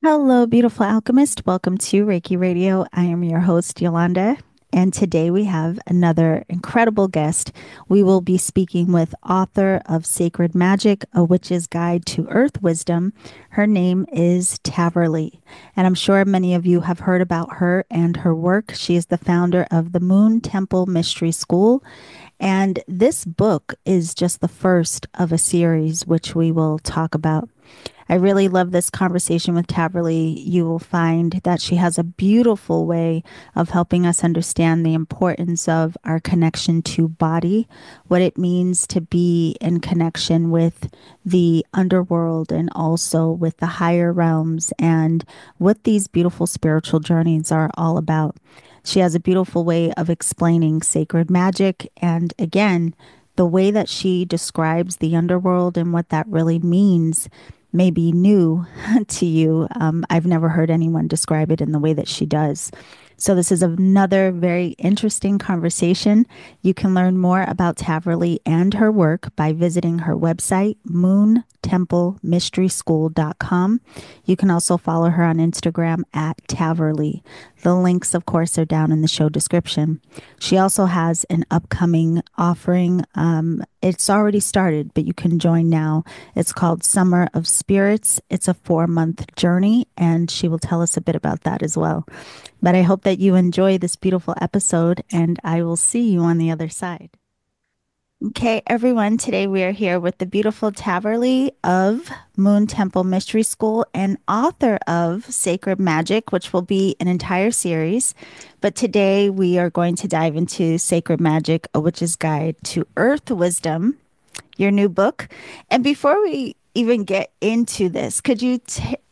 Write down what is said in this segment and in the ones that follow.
Hello, beautiful alchemist. Welcome to Reiki Radio. I am your host, Yolanda, and today we have another incredible guest. We will be speaking with author of Sacred Magic, A Witch's Guide to Earth Wisdom. Her name is Tahverlee, and I'm sure many of you have heard about her and her work. She is the founder of the Moon Temple Mystery School, and this book is just the first of a series which we will talk about. I really love this conversation with Taverly. You will find that she has a beautiful way of helping us understand the importance of our connection to body, what it means to be in connection with the underworld and also with the higher realms, and what these beautiful spiritual journeys are all about. She has a beautiful way of explaining sacred magic, and again, the way that she describes the underworld and what that really means may be new to you. I've never heard anyone describe it in the way that she does. So, this is another very interesting conversation. You can learn more about Taverly and her work by visiting her website, moontemplemysteryschool.com. You can also follow her on Instagram at Taverly. The links, of course, are down in the show description. She also has an upcoming offering. It's already started, but you can join now. It's called Summer of Spirits. It's a 4-month journey, and she will tell us a bit about that as well. But I hope that you enjoy this beautiful episode, and I will see you on the other side. Okay, everyone, today we are here with the beautiful Taverly of Moon Temple Mystery School and author of Sacred Magic, which will be an entire series. But today we are going to dive into Sacred Magic, A Witch's Guide to Earth Wisdom, your new book. And before we even get into this, could you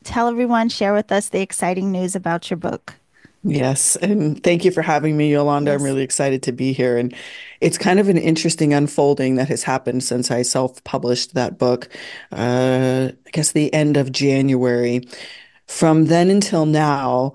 tell everyone, share with us the exciting news about your book? Yes, and thank you for having me, Yolanda. I'm Yes. really excited to be here. And it's kind of an interesting unfolding that has happened since I self-published that book, I guess the end of January. From then until now,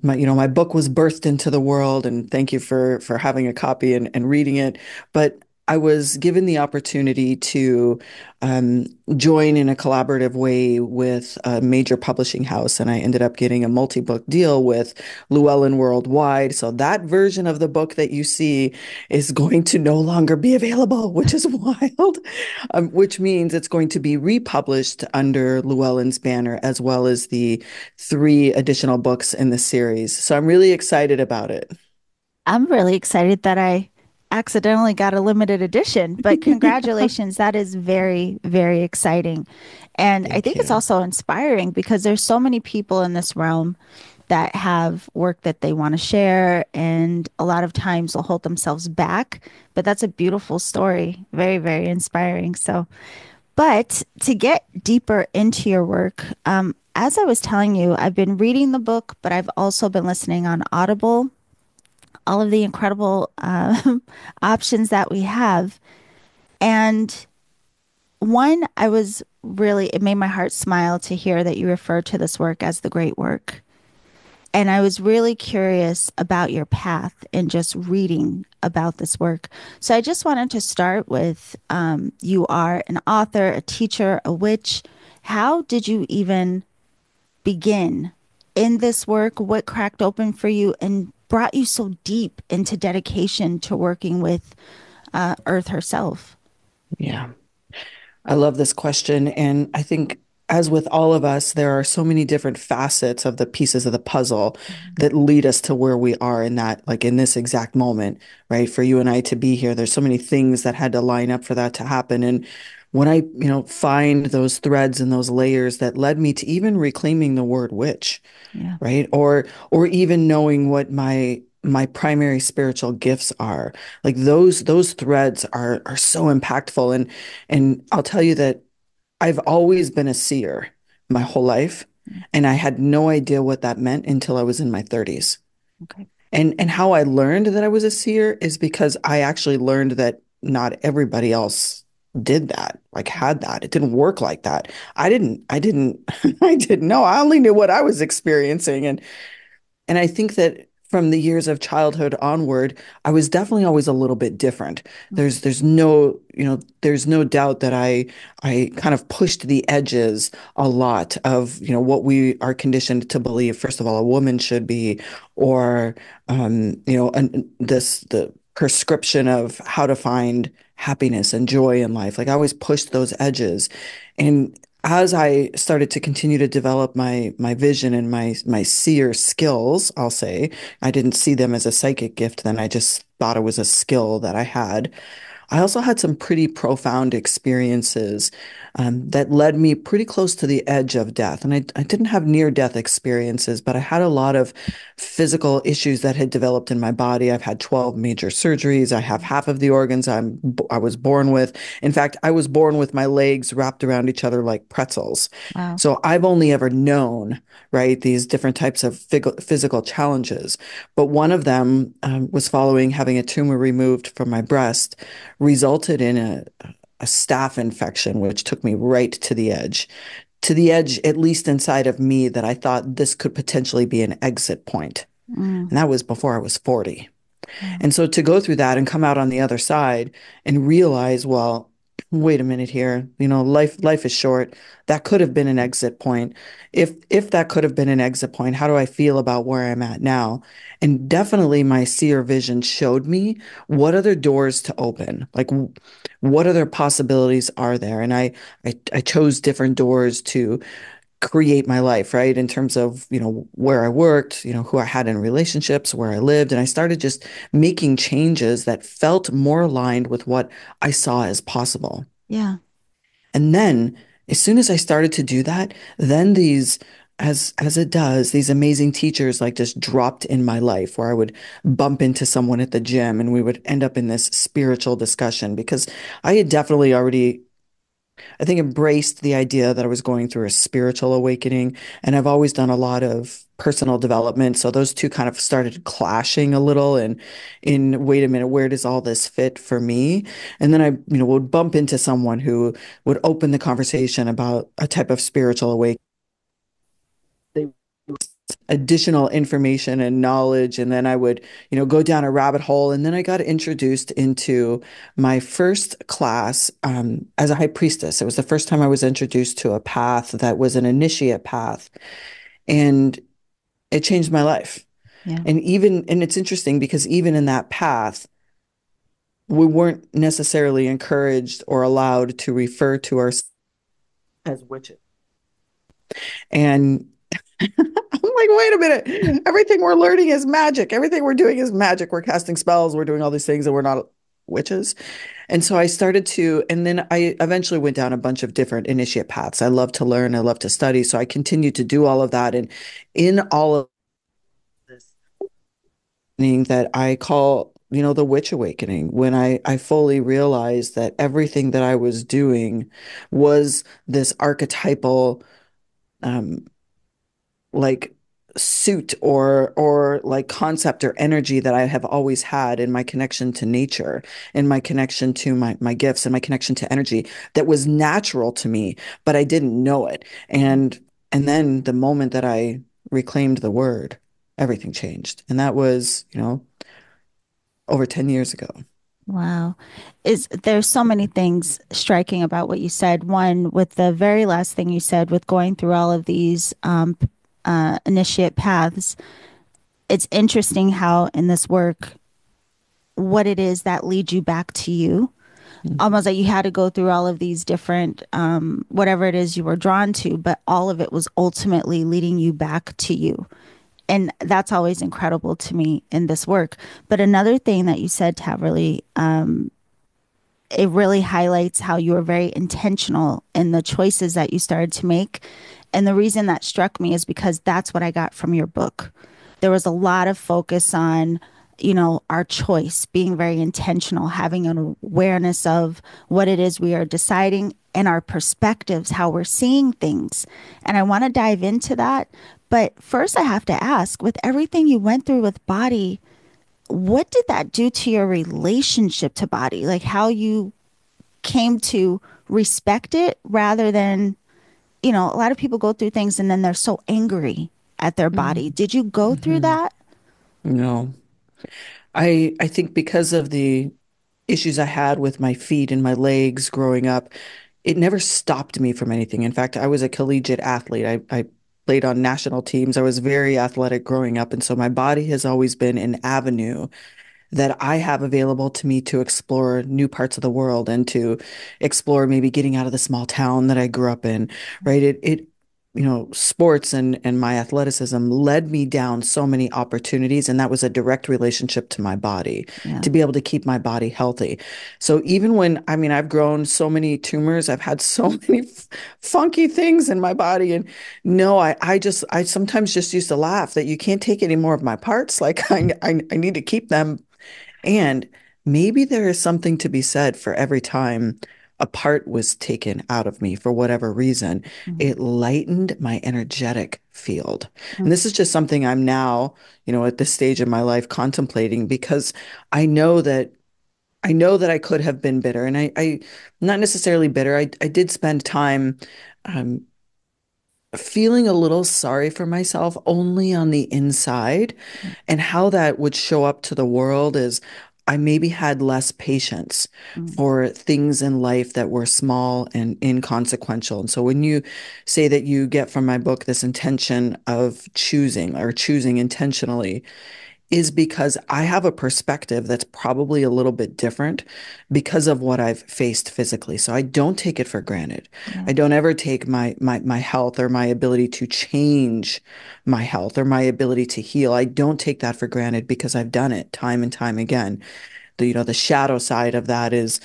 my book was birthed into the world, and thank you for having a copy and reading it. But I was given the opportunity to um, join in a collaborative way with a major publishing house, and I ended up getting a multi-book deal with Llewellyn Worldwide. So that version of the book that you see is going to no longer be available, which is wild, which means it's going to be republished under Llewellyn's banner, as well as the three additional books in the series. So I'm really excited about it. I'm really excited that I accidentally got a limited edition, but Yeah, congratulations. That is very, very exciting. And I thank think it's you. also inspiring because there's so many people in this realm that have work that they want to share, and a lot of times they'll hold themselves back. But that's a beautiful story. Very, very inspiring. So, but to get deeper into your work, as I was telling you, I've been reading the book, but I've also been listening on Audible, all of the incredible options that we have. And one, I was really, it made my heart smile to hear that you refer to this work as the great work. And I was really curious about your path in just reading about this work. So I just wanted to start with you are an author, a teacher, a witch. How did you even begin in this work? What cracked open for you and brought you so deep into dedication to working with Earth herself? Yeah. I love this question. And I think, as with all of us, there are so many different facets of the pieces of the puzzle Mhm. that lead us to where we are in that, like in this exact moment, right? For you and I to be here, there's so many things that had to line up for that to happen. And when I, find those threads and those layers that led me to even reclaiming the word witch, Yeah. right? Or even knowing what my primary spiritual gifts are. Like those threads are so impactful. And I'll tell you that I've always been a seer my whole life, Mm. and I had no idea what that meant until I was in my 30s. Okay. And how I learned that I was a seer is because I actually learned that not everybody else did that, like had that. It didn't work like that. I didn't know. I only knew what I was experiencing. And I think that from the years of childhood onward, I was definitely always a little bit different. Mm. There's no doubt that I kind of pushed the edges a lot of, what we are conditioned to believe, first of all, a woman should be, or the prescription of how to find happiness and joy in life. Like I always pushed those edges. And as I started to continue to develop my vision and my seer skills, I'll say, I didn't see them as a psychic gift then. I just thought it was a skill that I had. I also had some pretty profound experiences that led me pretty close to the edge of death. And I didn't have near-death experiences, but I had a lot of physical issues that had developed in my body. I've had 12 major surgeries. I have half of the organs I was born with. In fact, I was born with my legs wrapped around each other like pretzels. Wow. So I've only ever known, right, these different types of physical challenges. But one of them was following having a tumor removed from my breast resulted in a staph infection, which took me right to the edge, at least inside of me, that I thought this could potentially be an exit point. Mm. And that was before I was 40. Wow. And so to go through that and come out on the other side and realize, well, wait a minute here, life is short. That could have been an exit point. If that could have been an exit point, how do I feel about where I'm at now? And definitely my seer vision showed me what other doors to open. Like what other possibilities are there? And I chose different doors to create my life, right? In terms of, where I worked, who I had in relationships, where I lived. And I started just making changes that felt more aligned with what I saw as possible. Yeah. And then as soon as I started to do that, then as it does, these amazing teachers like just dropped in my life where I would bump into someone at the gym and we would end up in this spiritual discussion because I had definitely already I think embraced the idea that I was going through a spiritual awakening. And I've always done a lot of personal development. So those two kind of started clashing a little and in, wait a minute, where does all this fit for me? And then I, would bump into someone who would open the conversation about a type of spiritual awakening, additional information and knowledge. And then I would, go down a rabbit hole. And then I got introduced into my first class as a high priestess. It was the first time I was introduced to a path that was an initiate path. And it changed my life. Yeah. And it's interesting because even in that path, we weren't necessarily encouraged or allowed to refer to ourselves as witches. And I'm like, wait a minute. Everything we're learning is magic. Everything we're doing is magic. We're casting spells. We're doing all these things and we're not witches. And so I started to, and then I eventually went down a bunch of different initiate paths. I love to learn. I love to study. So I continued to do all of that. And in all of this that I call, the witch awakening, when I fully realized that everything that I was doing was this archetypal, um, like suit or like concept or energy that I have always had in my connection to nature, in my connection to my gifts and my connection to energy that was natural to me, but I didn't know it. And then the moment that I reclaimed the word, everything changed. And that was, over 10 years ago. Wow. Is there's so many things striking about what you said. One, with the very last thing you said, with going through all of these initiate paths, it's interesting how in this work, what it is that leads you back to you. Mhm. Almost like you had to go through all of these different, whatever it is you were drawn to, but all of it was ultimately leading you back to you. And that's always incredible to me in this work. But another thing that you said, Taverlee, it really highlights how you were very intentional in the choices that you started to make. And the reason that struck me is because that's what I got from your book. There was a lot of focus on, our choice, being very intentional, having an awareness of what it is we are deciding and our perspectives, how we're seeing things. And I want to dive into that. But first, I have to ask, with everything you went through with body, what did that do to your relationship to body? Like how you came to respect it rather than, a lot of people go through things and then they're so angry at their body. Mhm. Did you go through Mhm. that? No. I think because of the issues I had with my feet and my legs growing up, it never stopped me from anything. In fact, I was a collegiate athlete. I played on national teams. I was very athletic growing up, and so my body has always been an avenue that I have available to me to explore new parts of the world and to explore maybe getting out of the small town that I grew up in, right? Sports and my athleticism led me down so many opportunities, and that was a direct relationship to my body Yeah. to be able to keep my body healthy. So even when, I mean, I've grown so many tumors, I've had so many funky things in my body, and no, I sometimes just used to laugh that you can't take any more of my parts. Like I need to keep them, and maybe there is something to be said for every time a part was taken out of me for whatever reason, Mhm. it lightened my energetic field. And Mm. this is just something I'm now, at this stage in my life contemplating because I know that I know that I could have been bitter. And I not necessarily bitter. I did spend time um, feeling a little sorry for myself only on the inside. And how that would show up to the world is I maybe had less patience Mm. for things in life that were small and inconsequential. And so when you say that you get from my book this intention of choosing or choosing intentionally, is because I have a perspective that's probably a little bit different because of what I've faced physically. So I don't take it for granted. Yeah. I don't ever take my health or my ability to change my health or my ability to heal. I don't take that for granted because I've done it time and time again. The shadow side of that is,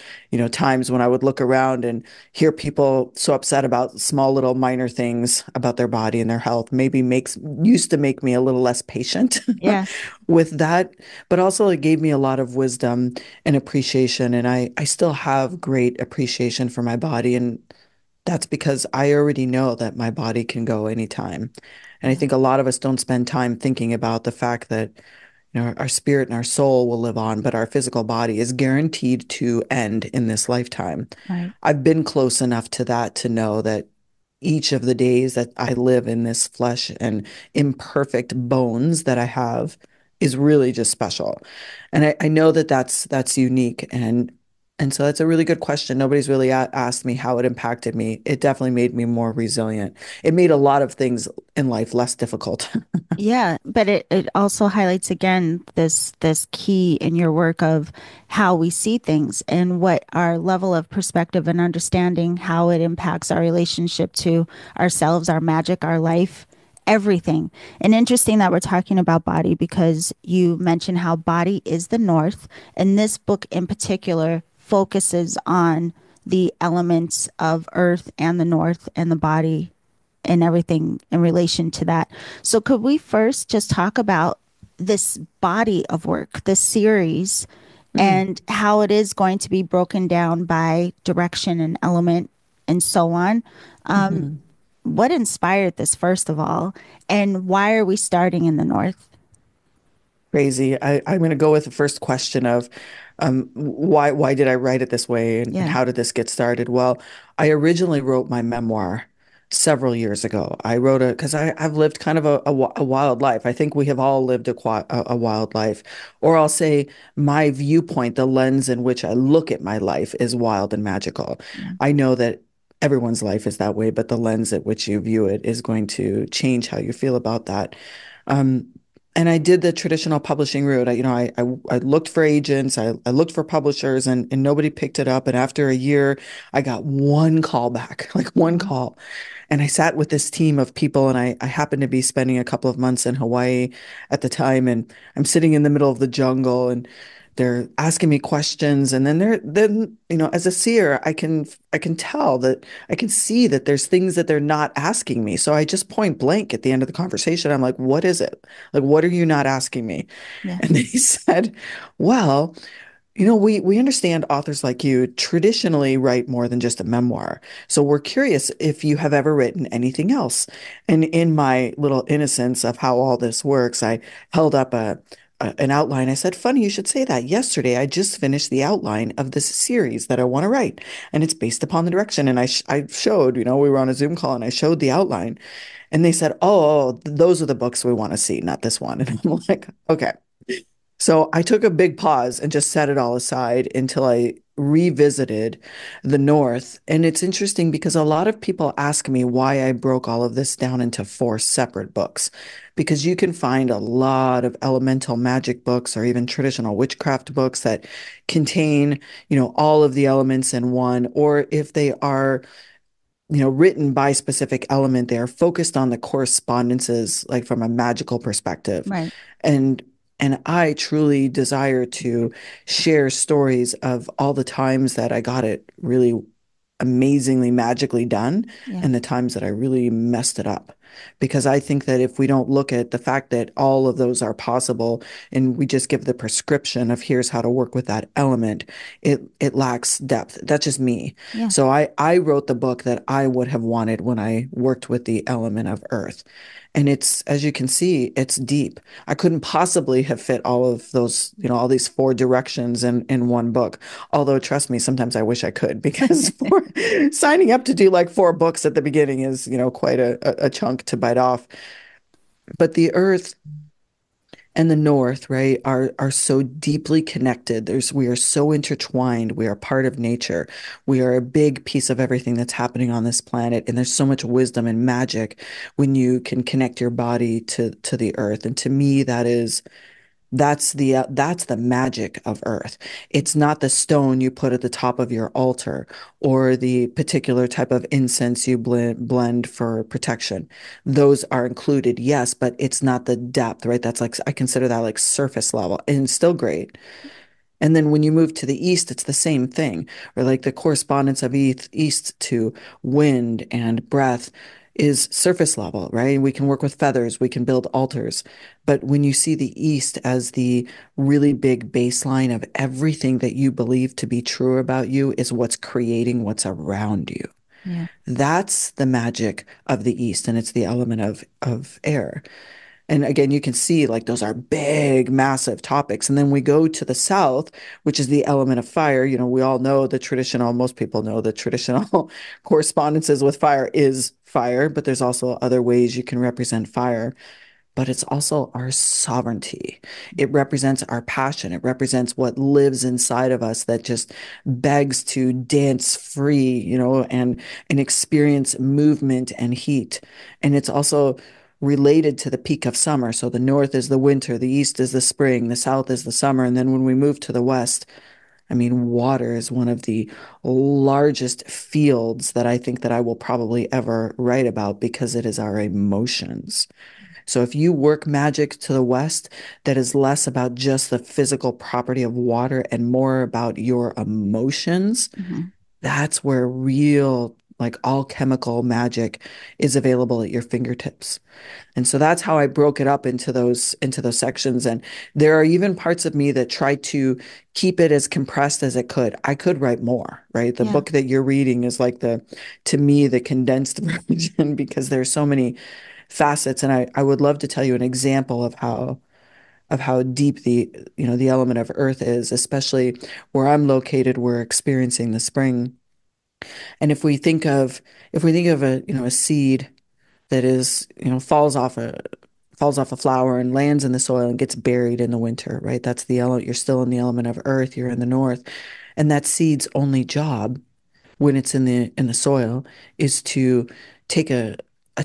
times when I would look around and hear people so upset about small little minor things about their body and their health, maybe makes used to make me a little less patient Yes. with that, but also it gave me a lot of wisdom and appreciation, and I still have great appreciation for my body, and that's because I already know that my body can go anytime. And I Yeah. think a lot of us don't spend time thinking about the fact that our spirit and our soul will live on, but our physical body is guaranteed to end in this lifetime. Right. I've been close enough to that to know that each of the days that I live in this flesh and imperfect bones that I have is really just special. And I know that that's unique. And so that's a really good question. Nobody's really asked me how it impacted me. It definitely made me more resilient. It made a lot of things in life less difficult. Yeah, but it also highlights again this key in your work of how we see things and what our level of perspective and understanding, how it impacts our relationship to ourselves, our magic, our life, everything. And interesting that we're talking about body because you mentioned how body is the north, and this book in particular focuses on the elements of earth and the north and the body and everything in relation to that. So, could we first just talk about this body of work, this series, Mm. and how it is going to be broken down by direction and element and so on? Mhm. What inspired this, first of all, and why are we starting in the North? Crazy. I'm going to go with the first question of why did I write it this way, and Yeah. how did this get started? Well, I originally wrote my memoir several years ago. I wrote because I've lived kind of a wild life. I think we have all lived a wild life. Or I'll say my viewpoint, the lens in which I look at my life is wild and magical. Yeah. I know that everyone's life is that way, but the lens at which you view it is going to change how you feel about that. Um, and I did the traditional publishing route. I looked for agents, I looked for publishers, and nobody picked it up. And after a year, I got one call back, like one Oh, call. And I sat with this team of people, and I happened to be spending a couple of months in Hawaii at the time, and I'm sitting in the middle of the jungle, and they're asking me questions, and then as a seer, I can tell that I can see that there's things that they're not asking me. So I just point blank at the end of the conversation. I'm like, what is it? Like, what are you not asking me? yeah. And they said, well, we understand authors like you traditionally write more than just a memoir. So we're curious if you have ever written anything else. And in my little innocence of how all this works, I held up an outline. I said, funny, you should say that. Yesterday, I just finished the outline of this series that I want to write, and it's based upon the direction. And I showed, we were on a Zoom call, and I showed the outline, and they said, oh, those are the books we want to see, not this one. And I'm like, okay. So I took a big pause and just set it all aside until I revisited the North. And it's interesting because a lot of people ask me why I broke all of this down into four separate books. Because you can find a lot of elemental magic books or even traditional witchcraft books that contain, all of the elements in one, or if they are written by specific element, they are focused on the correspondences, like from a magical perspective. Right. And and I truly desire to share stories of all the times that I got it really amazingly magically done Yeah. and the times that I really messed it up. Because I think that if we don't look at the fact that all of those are possible and we just give the prescription of here's how to work with that element, it lacks depth. That's just me. Yeah. So I wrote the book that I would have wanted when I worked with the element of earth. And it's, as you can see, it's deep. I couldn't possibly have fit all of those, all these four directions in one book. Although, trust me, sometimes I wish I could because signing up to do like four books at the beginning is, quite a chunk to bite off. But the earth and the north, right, are so deeply connected. We are so intertwined. We are part of nature. We are a big piece of everything that's happening on this planet. And there's so much wisdom and magic when you can connect your body to the earth. And to me, that's the magic of earth. It's not the stone you put at the top of your altar or the particular type of incense you blend for protection. Those are included, yes, but it's not the depth, right? That's like I consider that like surface level and it's still great. And then when you move to the east, it's the same thing, or like the correspondence of east to wind and breath is surface level, right? We can work with feathers, we can build altars. But when you see the east as the really big baseline of everything that you believe to be true about you is what's creating what's around you. Yeah. That's the magic of the east, and it's the element of air. And again, you can see like those are big, massive topics. And then we go to the South, which is the element of fire. We all know the traditional, most people know the traditional correspondences with fire is fire, but there's also other ways you can represent fire. But it's also our sovereignty. It represents our passion. It represents what lives inside of us that just begs to dance free, and experience movement and heat. And it's also related to the peak of summer. So the north is the winter, the east is the spring, the south is the summer. And then when we move to the west, I mean, water is one of the largest fields that I think that I will probably ever write about because it is our emotions. So if you work magic to the West, that is less about just the physical property of water and more about your emotions, Hmm. that's where real, like alchemical magic is available at your fingertips. And so that's how I broke it up into those sections. And there are even parts of me that try to keep it as compressed as it could. I could write more, right? The Yeah. book that you're reading is like to me, the condensed version because there's so many facets. And I would love to tell you an example of how deep the element of earth is, especially where I'm located, we're experiencing the spring. And if we think of a seed that is, falls off a flower and lands in the soil and gets buried in the winter, right? That's the element. You're still in the element of earth, you're in the north. And that seed's only job when it's in the soil is to take a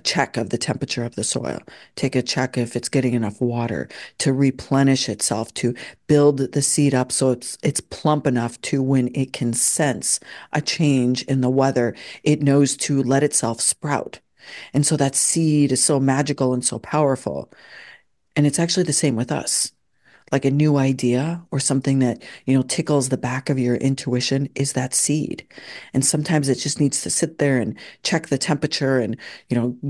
check of the temperature of the soil, take a check if it's getting enough water to replenish itself, to build the seed up so it's plump enough to when it can sense a change in the weather, it knows to let itself sprout. And so that seed is so magical and so powerful. And it's actually the same with us. Like a new idea or something that, tickles the back of your intuition is that seed. And sometimes it just needs to sit there and check the temperature and,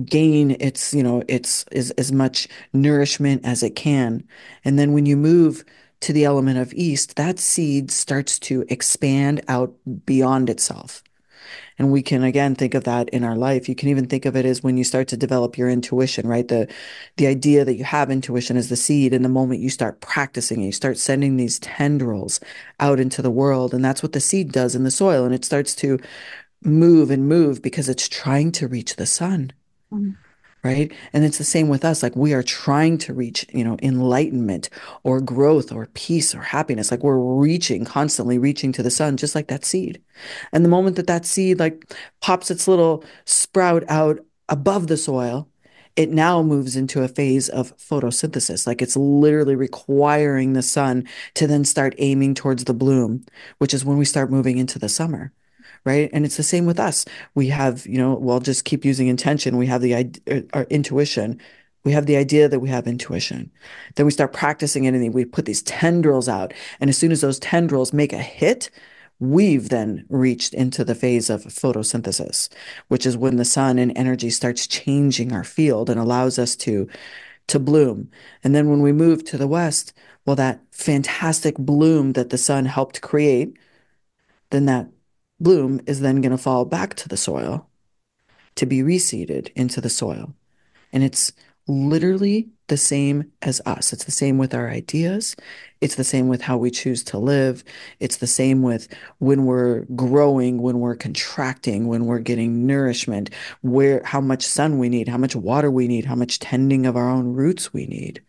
gain its as much nourishment as it can. And then when you move to the element of east, that seed starts to expand out beyond itself. And we can again think of that in our life. You can even think of it as when you start to develop your intuition, right? The idea that you have intuition is the seed. And the moment you start practicing it, you start sending these tendrils out into the world. And that's what the seed does in the soil. And it starts to move and move because it's trying to reach the sun. right? And it's the same with us. Like we are trying to reach, enlightenment or growth or peace or happiness. Like we're reaching, constantly reaching to the sun, just like that seed. And the moment that that seed like pops its little sprout out above the soil, it now moves into a phase of photosynthesis. Like it's literally requiring the sun to then start aiming towards the bloom, which is when we start moving into the summer. Right. And it's the same with us. We have, we'll just keep using intention. We have our intuition. We have the idea that we have intuition. Then we start practicing it and we put these tendrils out. And as soon as those tendrils make a hit, we've then reached into the phase of photosynthesis, which is when the sun and energy starts changing our field and allows us to bloom. And then when we move to the west, well, that fantastic bloom that the sun helped create, then that bloom is then going to fall back to the soil to be reseeded into the soil. And it's literally the same as us. It's the same with our ideas. It's the same with how we choose to live. It's the same with when we're growing, when we're contracting, when we're getting nourishment, how much sun we need, how much water we need, how much tending of our own roots we need.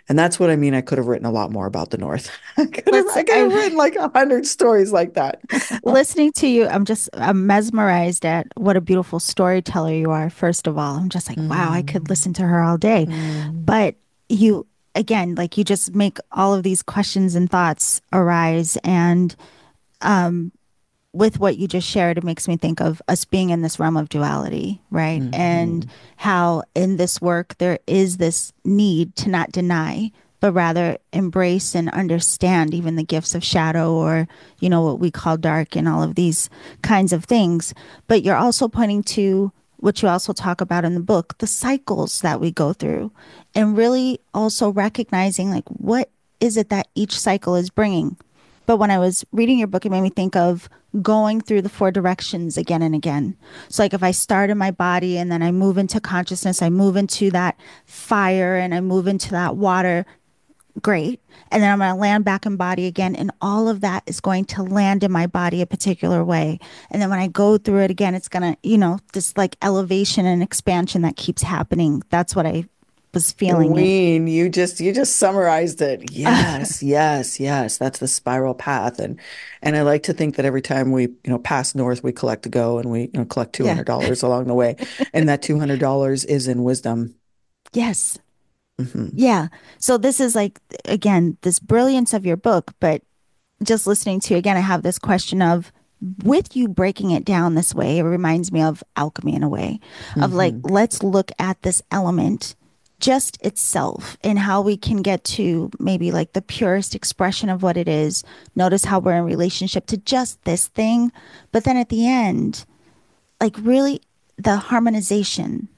And that's what I mean. I could have written a lot more about the North. I could have I written like 100 stories like that. listening to you, I'm mesmerized at what a beautiful storyteller you are. First of all, I'm just like, wow, I could Mm, listen to her all day. mm, But you, again, like you just make all of these questions and thoughts arise. And with what you just shared, it makes me think of us being in this realm of duality, right? And mhm. how in this work there is this need to not deny, but rather embrace and understand even the gifts of shadow or, what we call dark and all of these kinds of things. But you're also pointing to what you also talk about in the book, the cycles that we go through, and really also recognizing like what is it that each cycle is bringing. But when I was reading your book, it made me think of going through the four directions again and again. So, like if I start in my body and then I move into consciousness, I move into that fire and I move into that water, great. And then I'm going to land back in body again. And all of that is going to land in my body a particular way. And then when I go through it again, it's going to, this like elevation and expansion that keeps happening. That's what I was feeling it. Queen, you just summarized it. Yes, yes, yes. That's the spiral path. And I like to think that every time we, pass north, we collect a go and we, collect Yeah. $200 along the way. And that $200 is in wisdom. Yes. Hmm. Yeah. So this is like, again, this brilliance of your book, but just listening to you again, I have this question of with you breaking it down this way, it reminds me of alchemy in a way of like, Hmm. let's look at this element just itself and how we can get to maybe like the purest expression of what it is. Notice how we're in relationship to just this thing. But then at the end, like really the harmonization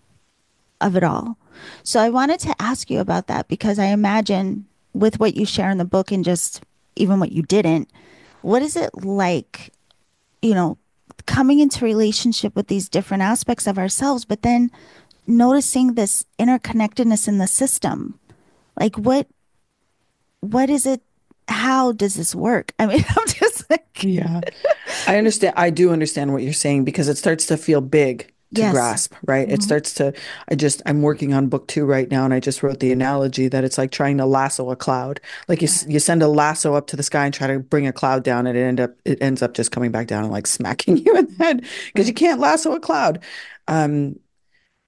of it all. So I wanted to ask you about that because I imagine with what you share in the book and just even what you didn't, what is it like, you know, coming into relationship with these different aspects of ourselves, but then noticing this interconnectedness in the system? Like what is it? How does this work? I mean, I'm just like, Yeah. I understand. I do understand what you're saying because it starts to feel big to yes. grasp, right? It Hmm. starts to, I'm working on book 2 right now, and I just wrote the analogy that it's like trying to lasso a cloud. Like you send a lasso up to the sky and try to bring a cloud down, and it ends up just coming back down and like smacking you in the head because you Right. can't lasso a cloud. Um,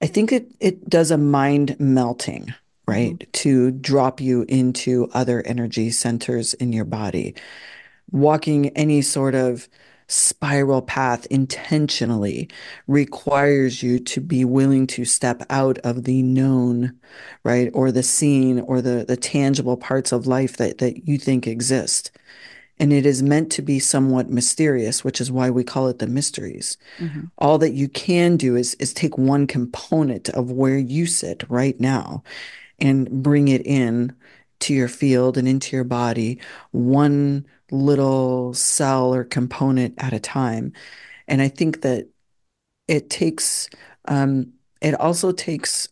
I think it does a mind melting, Hmm. right? To drop you into other energy centers in your body. Walking any sort of spiral path intentionally requires you to be willing to step out of the known, right? Or the seen or the tangible parts of life that you think exist. And it is meant to be somewhat mysterious, which is why we call it the mysteries. Hmm. All that you can do is take one component of where you sit right now and bring it in to your field and into your body, one little cell or component at a time. And I think that it takes, it also takes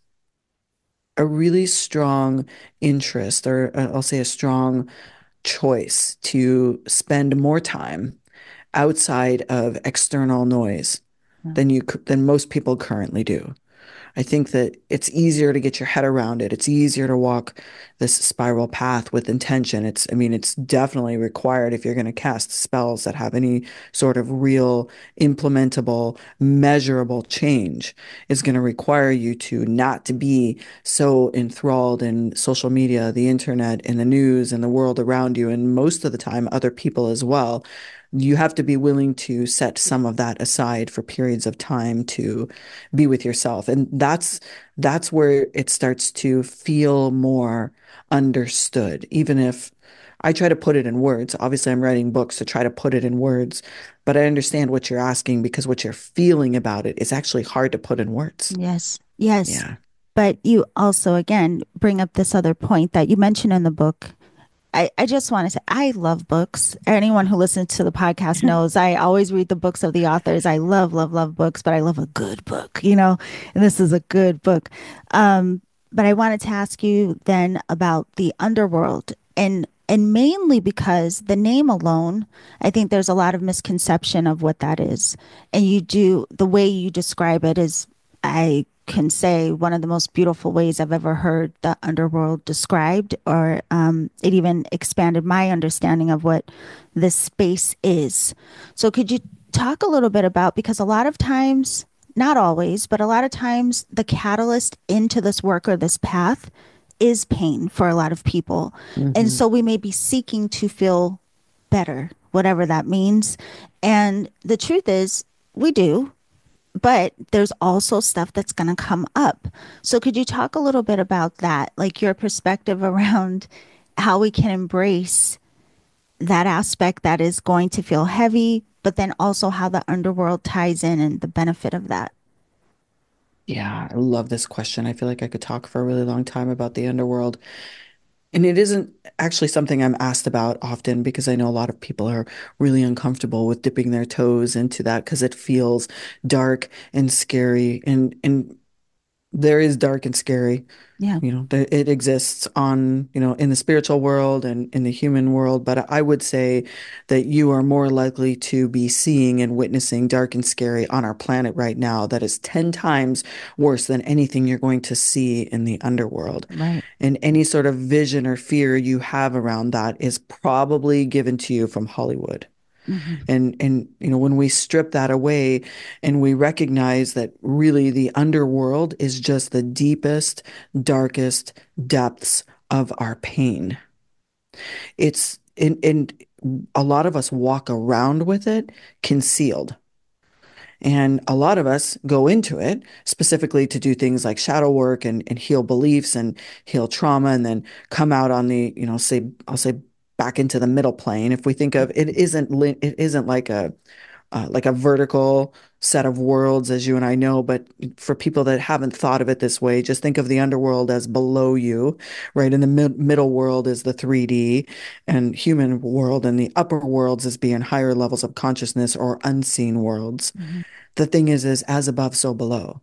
a really strong interest, or I'll say a strong choice to spend more time outside of external noise Yeah. than most people currently do. I think that it's easier to get your head around it. It's easier to walk this spiral path with intention. I mean, it's definitely required if you're going to cast spells that have any sort of real, implementable, measurable change. It's going to require you to not to be so enthralled in social media, the internet, and the news and the world around you, and most of the time, other people as well. You have to be willing to set some of that aside for periods of time to be with yourself. And that's where it starts to feel more understood. Even if I try to put it in words. Obviously, I'm writing books to try to put it in words, but I understand what you're asking because what you're feeling about it is actually hard to put in words. Yes. Yes. Yeah. But you also, again, bring up this other point that you mentioned in the book. I just want to say, I love books. Anyone who listens to the podcast knows I always read the books of the authors. I love, love, love books, but I love a good book, and this is a good book. But I wanted to ask you then about the underworld and mainly because the name alone, I think there's a lot of misconception of what that is. And the way you describe it is, I can say, one of the most beautiful ways I've ever heard the underworld described, or it even expanded my understanding of what this space is. So, could you talk a little bit about, because a lot of times, not always, but a lot of times, the catalyst into this work or this path is pain for a lot of people. And Hmm. so we may be seeking to feel better, whatever that means. And the truth is, we do, but there's also stuff that's going to come up. So could you talk a little bit about that, like your perspective around how we can embrace that aspect that is going to feel heavy, but then also how the underworld ties in and the benefit of that? Yeah, I love this question. I feel like I could talk for a really long time about the underworld. And it isn't actually something I'm asked about often because I know a lot of people are really uncomfortable with dipping their toes into that because it feels dark and scary. And there is dark and scary. Yeah. It exists in the spiritual world and in the human world, but I would say that you are more likely to be seeing and witnessing dark and scary on our planet right now. That is 10 times worse than anything you're going to see in the underworld. Right. And any sort of vision or fear you have around that is probably given to you from Hollywood. Hmm. And when we strip that away and we recognize that really the underworld is just the deepest, darkest depths of our pain. And a lot of us walk around with it concealed. And a lot of us go into it specifically to do things like shadow work and heal beliefs and heal trauma and then come out on I'll say back into the middle plane. If we think of it it isn't like a vertical set of worlds as you and I know, but for people that haven't thought of it this way, just think of the underworld as below you, right? In the middle world is the 3D and human world, and the upper worlds as being higher levels of consciousness or unseen worlds. Hmm. The thing is as above, so below.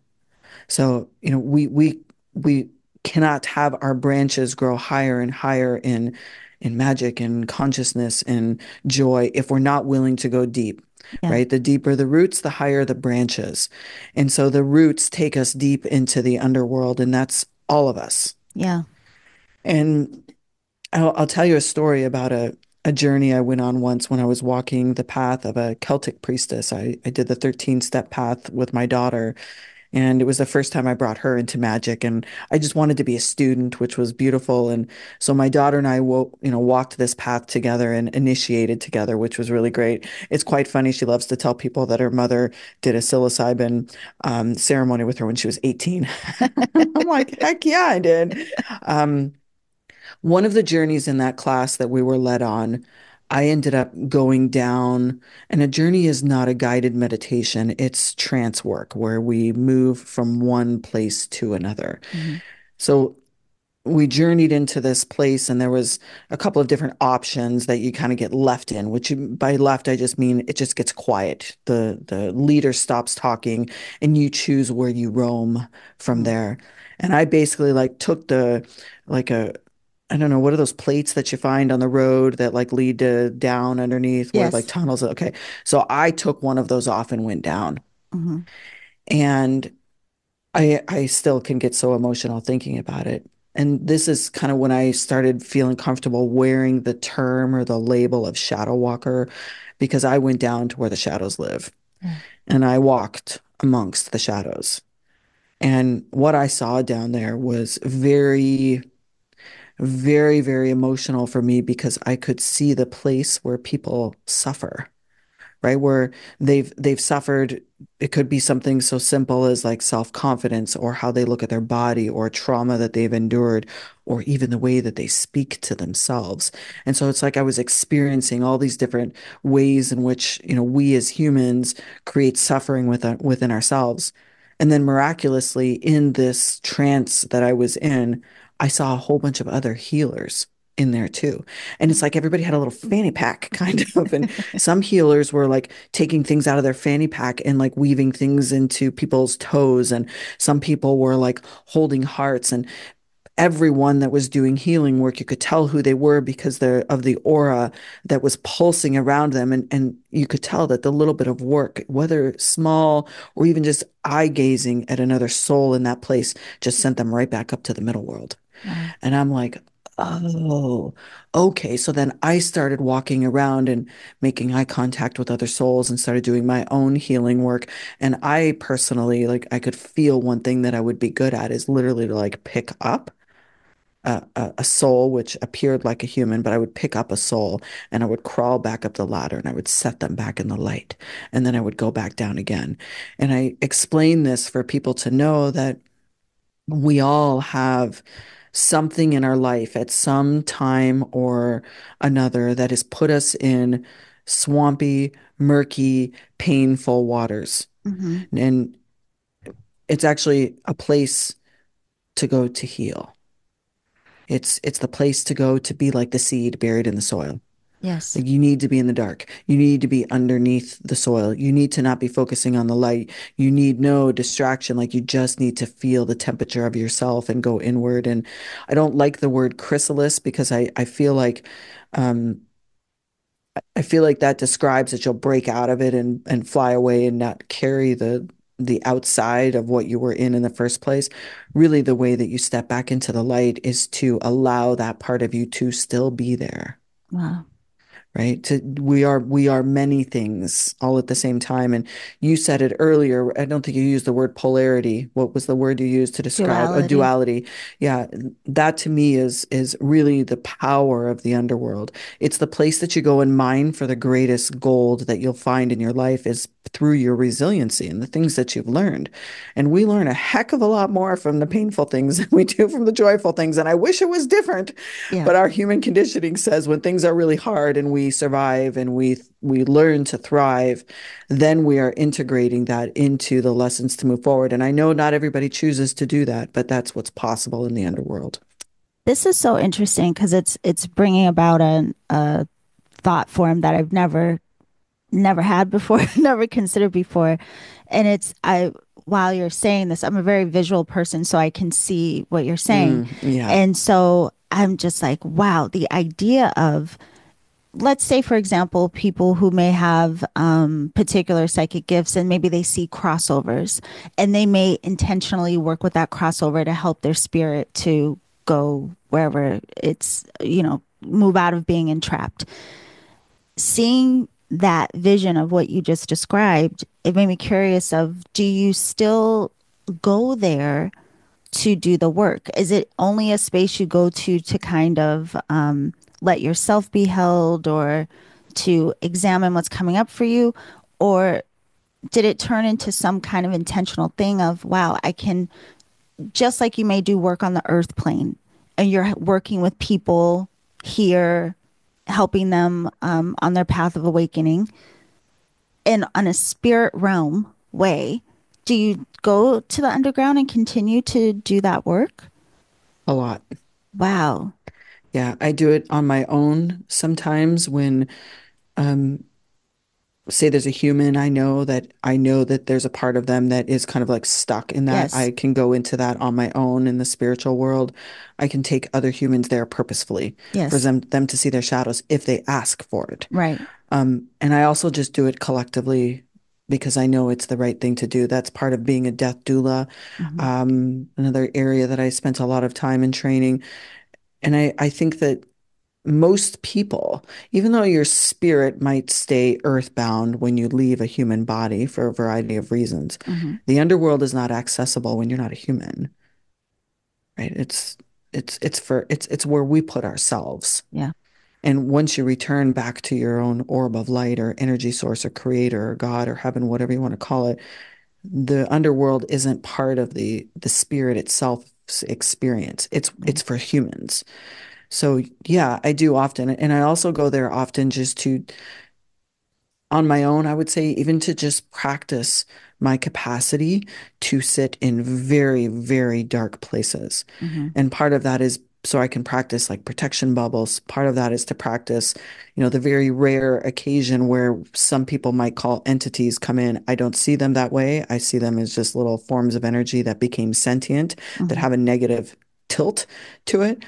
So, we cannot have our branches grow higher and higher in magic and consciousness and joy if we're not willing to go deep, Yeah. right? The deeper the roots, the higher the branches. And so the roots take us deep into the underworld, and that's all of us. Yeah. And I'll tell you a story about a journey I went on once when I was walking the path of a Celtic priestess. I did the 13-step path with my daughter, and it was the first time I brought her into magic. And I just wanted to be a student, which was beautiful. And so my daughter and I walked this path together and initiated together, which was really great. It's quite funny. She loves to tell people that her mother did a psilocybin ceremony with her when she was 18. I'm like, heck yeah, I did. Um, one of the journeys in that class that we were led on, I ended up going down, and a journey is not a guided meditation, it's trance work where we move from one place to another. Hmm. So we journeyed into this place, and there was a couple of different options that you kind of get left in, by left I just mean it just gets quiet. The leader stops talking and you choose where you roam from Hmm. there. And I basically like took the like a I don't know, what are those plates that you find on the road that like lead to down underneath where like Yes. tunnels? Okay. So I took one of those off and went down. Hmm. And I still can get so emotional thinking about it. And this is kind of when I started feeling comfortable wearing the term or the label of shadow walker, because I went down to where the shadows live Yeah. and I walked amongst the shadows. And what I saw down there was very, very, very emotional for me because I could see the place where people suffer, right? Where they've suffered. It could be something so simple as like self-confidence or how they look at their body or trauma that they've endured or even the way that they speak to themselves. And so it's like I was experiencing all these different ways in which, we as humans create suffering within ourselves. And then miraculously in this trance that I was in, I saw a whole bunch of other healers in there too. And it's like everybody had a little fanny pack kind of, and some healers were like taking things out of their fanny pack and like weaving things into people's toes. And some people were like holding hearts. And everyone that was doing healing work, you could tell who they were because they're of the aura that was pulsing around them. And you could tell that the little bit of work, whether small or even just eye gazing at another soul in that place, just sent them right back up to the middle world. Wow. And I'm like, oh, okay. So then I started walking around and making eye contact with other souls and started doing my own healing work. And I personally, like, I could feel one thing that I would be good at is literally to like pick up a soul which appeared like a human, but I would pick up a soul and I would crawl back up the ladder and I would set them back in the light. And then I would go back down again. And I explain this for people to know that we all have something in our life at some time or another that has put us in swampy, murky, painful waters. Hmm. And it's actually a place to go to heal. It's the place to go to be like the seed buried in the soil. Yes. Like you need to be in the dark. You need to be underneath the soil. You need to not be focusing on the light. You need no distraction. Like you just need to feel the temperature of yourself and go inward. And I don't like the word chrysalis because um I feel like that describes that you'll break out of it and fly away and not carry the outside of what you were in the first place. Really, the way that you step back into the light is to allow that part of you to still be there, Wow. right? We are many things all at the same time. And you said it earlier. I don't think you used the word polarity. What was the word you used to describe a Duality. duality? Yeah, that to me is really the power of the underworld. It's the place that you go and mine for the greatest gold that you'll find in your life is through your resiliency and the things that you've learned. And we learn a heck of a lot more from the painful things than we do from the joyful things. And I wish it was different. Yeah. But our human conditioning says when things are really hard and we survive and we learn to thrive, then we are integrating that into the lessons to move forward. And I know not everybody chooses to do that, but that's what's possible in the underworld. This is so interesting because it's bringing about a thought form that I've never had before, never considered before. And it's I while you're saying this, I'm a very visual person, so I can see what you're saying. Yeah. And so I'm just like, wow, the idea of, let's say, for example, people who may have particular psychic gifts and maybe they see crossovers and they may intentionally work with that crossover to help their spirit to go wherever it's, move out of being entrapped. Seeing that vision of what you just described, it made me curious of, do you still go there to do the work? Is it only a space you go to kind of let yourself be held or to examine what's coming up for you? Or did it turn into some kind of intentional thing of, wow, I can, just like you may do work on the earth plane and you're working with people here, helping them on their path of awakening in on a spirit realm way, do you go to the underground and continue to do that work? A lot. Wow. Yeah. I do it on my own sometimes when um say there's a human I know that there's a part of them that is kind of like stuck in that. Yes. I can go into that on my own in the spiritual world. I can take other humans there purposefully for Yes. them to see their shadows if they ask for it. Right. And I also just do it collectively because I know it's the right thing to do. That's part of being a death doula. Hmm. Another area that I spent a lot of time in training. And I think that most people, even though your spirit might stay earthbound when you leave a human body for a variety of reasons, Hmm. the underworld is not accessible when you're not a human, right? It's where we put ourselves. Yeah. And once you return back to your own orb of light or energy source or creator or God or heaven, whatever you want to call it, the underworld isn't part of the spirit itself's experience. It's Right. for humans. So yeah, I do often, and I also go there often just to on my own, I would say, even to just practice my capacity to sit in very, very dark places. Hmm. And part of that is so I can practice like protection bubbles. Part of that is to practice, the very rare occasion where some people might call entities come in. I don't see them that way. I see them as just little forms of energy that became sentient, that Hmm. have a negative tilt to it.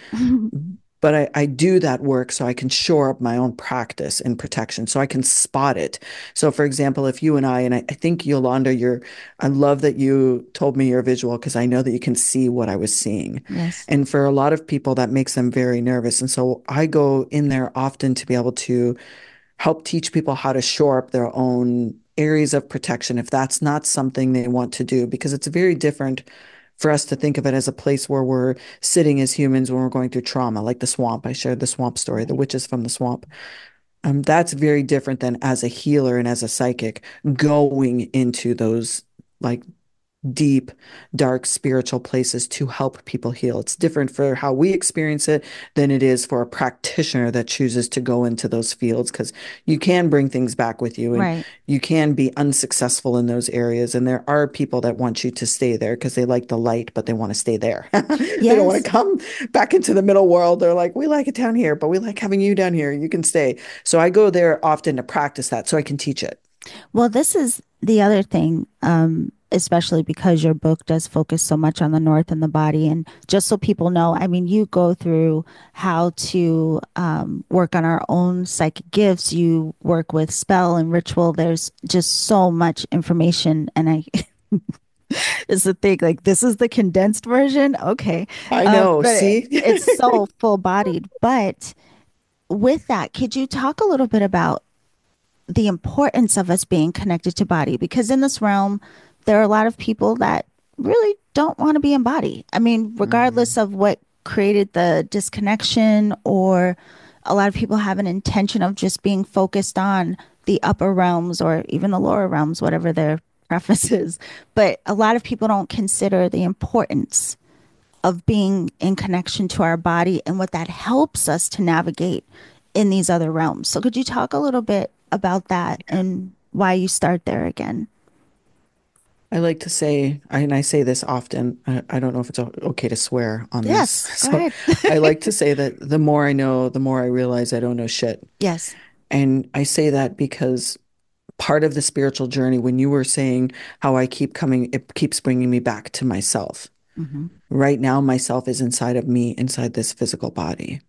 But I do that work so I can shore up my own practice in protection, so I can spot it. So, for example, if you and I think Yolanda, I love that you told me your visual because I know that you can see what I was seeing. Yes. And for a lot of people, that makes them very nervous. And so I go in there often to be able to help teach people how to shore up their own areas of protection if that's not something they want to do, because it's very different for us to think of it as a place where we're sitting as humans when we're going through trauma, like the swamp. I shared the swamp story, the Right. witches from the swamp. That's very different than as a healer and as a psychic going into those like deep, dark spiritual places to help people heal. It's different for how we experience it than it is for a practitioner that chooses to go into those fields, because you can bring things back with you and Right. you can be unsuccessful in those areas. And there are people that want you to stay there because they like the light, but they want to stay there. They don't want Yes. to come back into the middle world. They're like, we like it down here, but we like having you down here. You can stay. So I go there often to practice that so I can teach it. Well, this is the other thing, especially because your book does focus so much on the north and the body. And just so people know, I mean, you go through how to work on our own psychic gifts. You work with spell and ritual. There's just so much information. And I is the thing, like, this is the condensed version. Okay. I know. But See? it's so full bodied. But with that, could you talk a little bit about the importance of us being connected to body? Because in this realm, there are a lot of people that really don't want to be in body. I mean, regardless Mhm. of what created the disconnection, or a lot of people have an intention of just being focused on the upper realms or even the lower realms, whatever their preference is. But a lot of people don't consider the importance of being in connection to our body and what that helps us to navigate in these other realms. So, could you talk a little bit about that and why you start there again? I like to say, and I say this often, I don't know if it's okay to swear on this. Yes, go So ahead. I like to say that the more I know, the more I realize I don't know shit. Yes. And I say that because part of the spiritual journey, when you were saying how I keep coming, it keeps bringing me back to myself. Hmm. Right now, myself is inside of me, inside this physical body.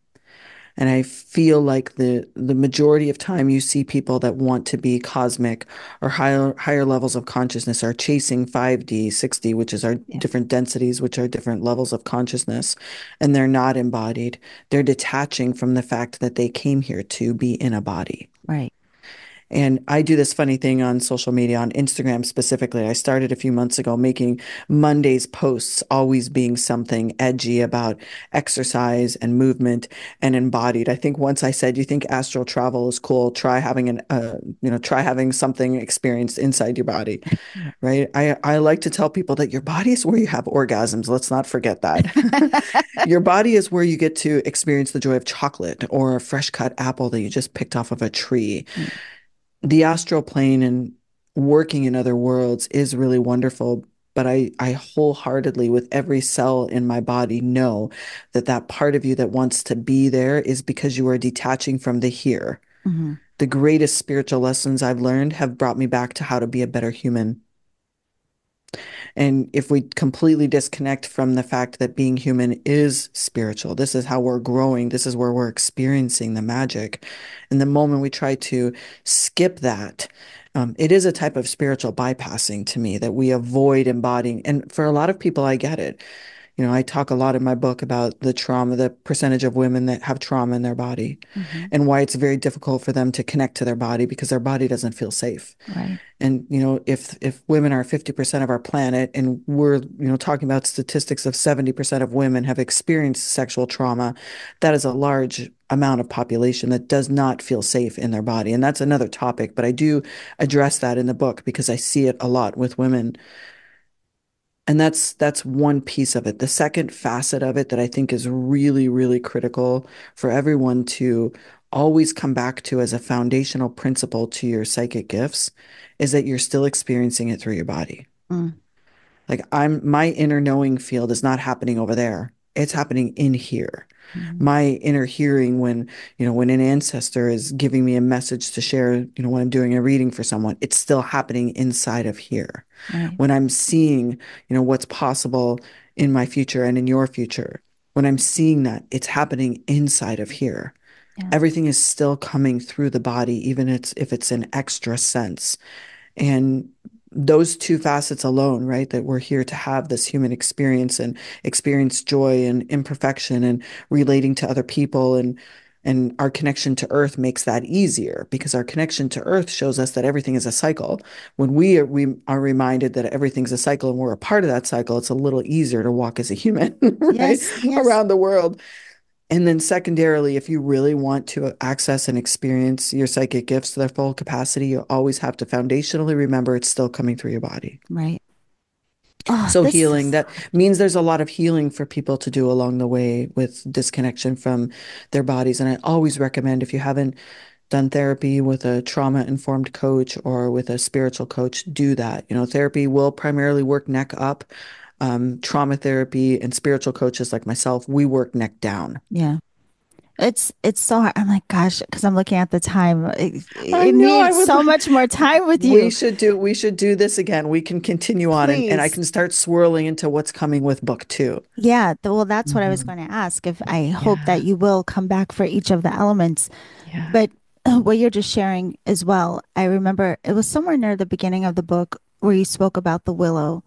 And I feel like the majority of time you see people that want to be cosmic or higher levels of consciousness are chasing 5D, 6D, which is our Yeah. different densities, which are different levels of consciousness, and they're not embodied. They're detaching from the fact that they came here to be in a body. Right. And I do this funny thing on social media, on Instagram specifically. I started a few months ago making Monday's posts always being something edgy about exercise and movement and embodied. I think once I said, "You think astral travel is cool? Try having something experienced inside your body." Yeah. Right? I like to tell people that your body is where you have orgasms. Let's not forget that. Your body is where you get to experience the joy of chocolate or a fresh cut apple that you just picked off of a tree. Mm. The astral plane and working in other worlds is really wonderful, but I wholeheartedly, with every cell in my body, know that that part of you that wants to be there is because you are detaching from the here. Hmm. The greatest spiritual lessons I've learned have brought me back to how to be a better human. And if we completely disconnect from the fact that being human is spiritual, this is how we're growing, this is where we're experiencing the magic. And the moment we try to skip that It is a type of spiritual bypassing to me that we avoid embodying. And for a lot of people, I get it. I talk a lot in my book about the trauma, the percentage of women that have trauma in their body, Hmm. and why it's very difficult for them to connect to their body because their body doesn't feel safe. Right. And if women are 50% of our planet, and we're talking about statistics of 70% of women have experienced sexual trauma, that is a large amount of population that does not feel safe in their body. And that's another topic, but I do address that in the book because I see it a lot with women. And that's one piece of it. The second facet of it that I think is really, really critical for everyone to always come back to as a foundational principle to your psychic gifts is that you're still experiencing it through your body. Mm. Like my inner knowing field is not happening over there. It's happening in here. Mhm. My inner hearing when an ancestor is giving me a message to share, when I'm doing a reading for someone, it's still happening inside of here. Right. When I'm seeing, what's possible in my future and in your future, when I'm seeing that, it's happening inside of here. Yeah. Everything is still coming through the body, even if it's an extra sense. And those two facets alone, right, that we're here to have this human experience and experience joy and imperfection and relating to other people, and our connection to earth makes that easier because our connection to earth shows us that everything is a cycle. When we are reminded that everything's a cycle and we're a part of that cycle, it's a little easier to walk as a human, right, Yes. Yes. around the world. And then secondarily, if you really want to access and experience your psychic gifts to their full capacity, you always have to foundationally remember it's still coming through your body. Right. Oh, So this healing, is that means there's a lot of healing for people to do along the way with disconnection from their bodies. And I always recommend, if you haven't done therapy with a trauma-informed coach or with a spiritual coach, do that. Therapy will primarily work neck up. Trauma therapy and spiritual coaches like myself, we work neck down. yeah. It's so hard. I'm like, gosh, because I'm looking at the time. I It know. I needs would. so much more time with We you. should do this again. We can continue on, and I Please. can start swirling into what's coming with book two. Yeah, well, that's what I was Mhm. going to ask. If I hope that Yeah. you will come back for each of the elements, Yeah. but what you're just sharing as well, I remember it was somewhere near the beginning of the book where you spoke about the willow.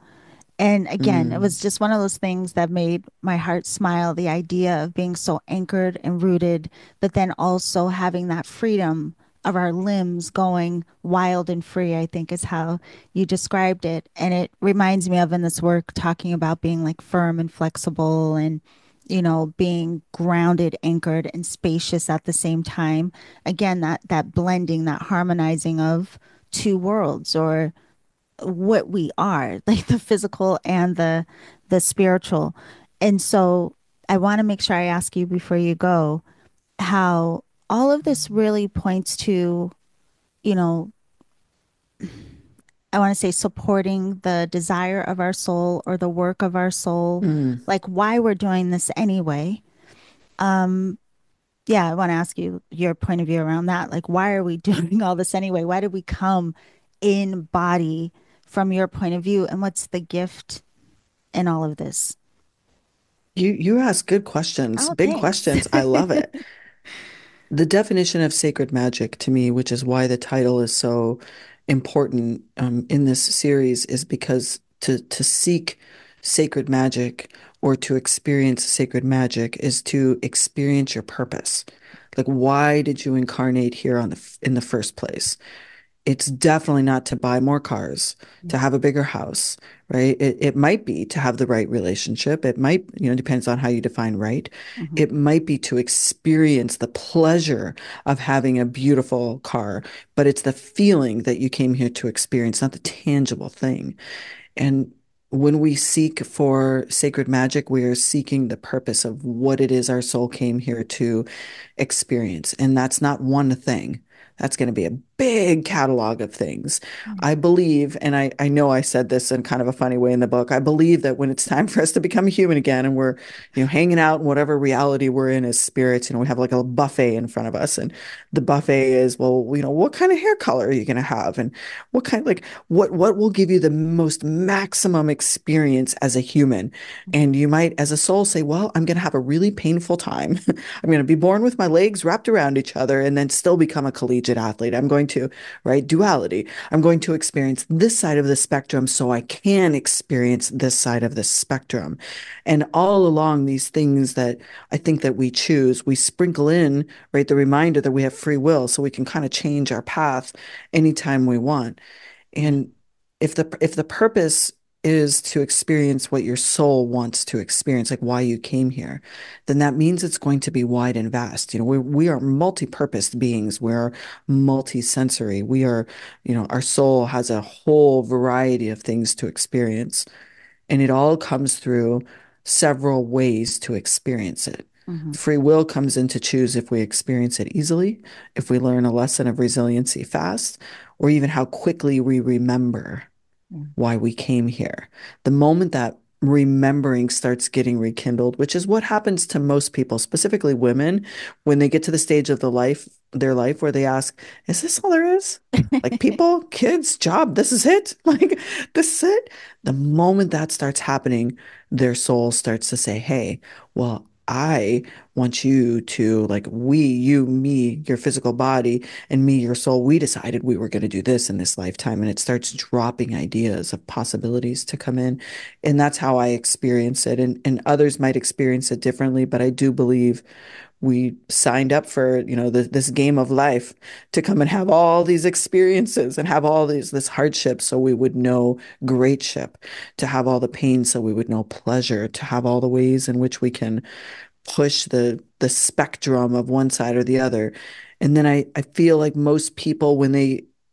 And again, it Mm. was just one of those things that made my heart smile. The idea of being so anchored and rooted, but then also having that freedom of our limbs going wild and free, I think is how you described it. And it reminds me of in this work talking about being like firm and flexible and, being grounded, anchored, and spacious at the same time. Again, that blending, that harmonizing of two worlds or what we are, like the physical and the spiritual. And so I want to make sure I ask you before you go how all of this really points to, you know, I want to say supporting the desire of our soul or the work of our soul, Mm. like why we're doing this anyway. Um, yeah, I want to ask you your point of view around that. Like, why are we doing all this anyway? Why did we come in body from your point of view? And what's the gift in all of this? You ask good questions, Oh, big thanks. questions. I love it. The definition of sacred magic to me, which is why the title is so important in this series, is because to seek sacred magic or to experience sacred magic is to experience your purpose. Like, why did you incarnate here in the first place? It's definitely not to buy more cars, to have a bigger house, right? It might be to have the right relationship. It might, depends on how you define right. Mhm. It might be to experience the pleasure of having a beautiful car, but it's the feeling that you came here to experience, not the tangible thing. And when we seek for sacred magic, we are seeking the purpose of what it is our soul came here to experience. And that's not one thing. That's going to be a big catalog of things. I believe, and I know I said this in kind of a funny way in the book, I believe that when it's time for us to become human again and we're, hanging out in whatever reality we're in as spirits, we have like a buffet in front of us. And the buffet is, well, what kind of hair color are you going to have? And what kind, like, what will give you the most maximum experience as a human? And you might, as a soul, say, well, I'm going to have a really painful time. I'm going to be born with my legs wrapped around each other and then still become a collegiate athlete. I'm going going to, right? Duality. I'm going to experience this side of the spectrum so I can experience this side of the spectrum. And all along these things that I think that we choose, we sprinkle in, right, the reminder that we have free will so we can kind of change our path anytime we want. Yeah. And if the purpose is to experience what your soul wants to experience, like why you came here, then that means it's going to be wide and vast. We are multi-purposed beings. We're multi-sensory. Our soul has a whole variety of things to experience, and it all comes through several ways to experience it. Hmm. Free will comes in to choose if we experience it easily, if we learn a lesson of resiliency fast, or even how quickly we remember Yeah. why we came here. The moment that remembering starts getting rekindled, which is what happens to most people, specifically women, when they get to the stage of their life where they ask, is this all there is? Like people, kids, job, this is it? Like this is it? The moment that starts happening, their soul starts to say, hey, well, I want you to, like, you, me, your physical body, and me, your soul, we decided we were going to do this in this lifetime. And it starts dropping ideas of possibilities to come in. And that's how I experience it. And others might experience it differently, but I do believe we signed up for, this game of life to come and have all these experiences and have all this hardship so we would know greatship, to have all the pain so we would know pleasure, to have all the ways in which we can push the spectrum of one side or the other. And then I feel like most people,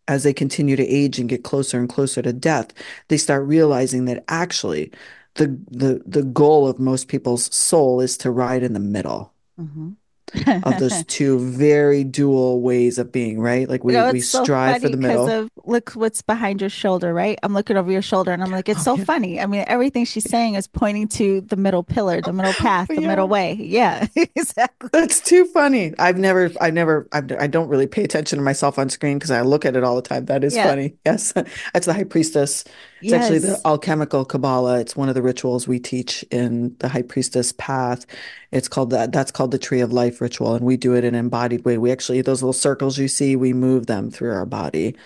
as they continue to age and get closer and closer to death, they start realizing that actually the goal of most people's soul is to ride in the middle Hmm. of those two very dual ways of being, right? Like we It's so strive for funny the because middle. of look what's behind your shoulder, right? I'm looking over your shoulder and I'm like, it's Oh so yeah. funny. I mean, everything she's saying is pointing to the middle pillar, the middle path, the middle Yeah. way. Yeah, exactly. That's too funny. I don't really pay attention to myself on screen because I look at it all the time. That is Yeah. funny. Yes. That's the High Priestess. It's actually the Yes. alchemical Kabbalah. It's one of the rituals we teach in the High Priestess path. That's called the Tree of Life ritual. And we do it in an embodied way. We actually, those little circles you see, we move them through our body.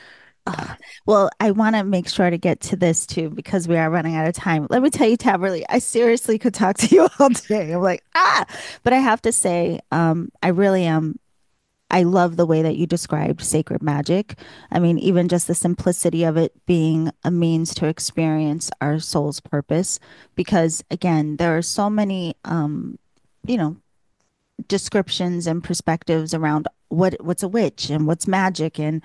Oh, Yeah. well, I want to make sure to get to this too because we are running out of time. Let me tell you, Tahverlee, I seriously could talk to you all day. I'm like, but I have to say, I really am. I love the way that you described sacred magic. I mean, even just the simplicity of it being a means to experience our soul's purpose. Because again, there are so many, you know, descriptions and perspectives around what's a witch and what's magic and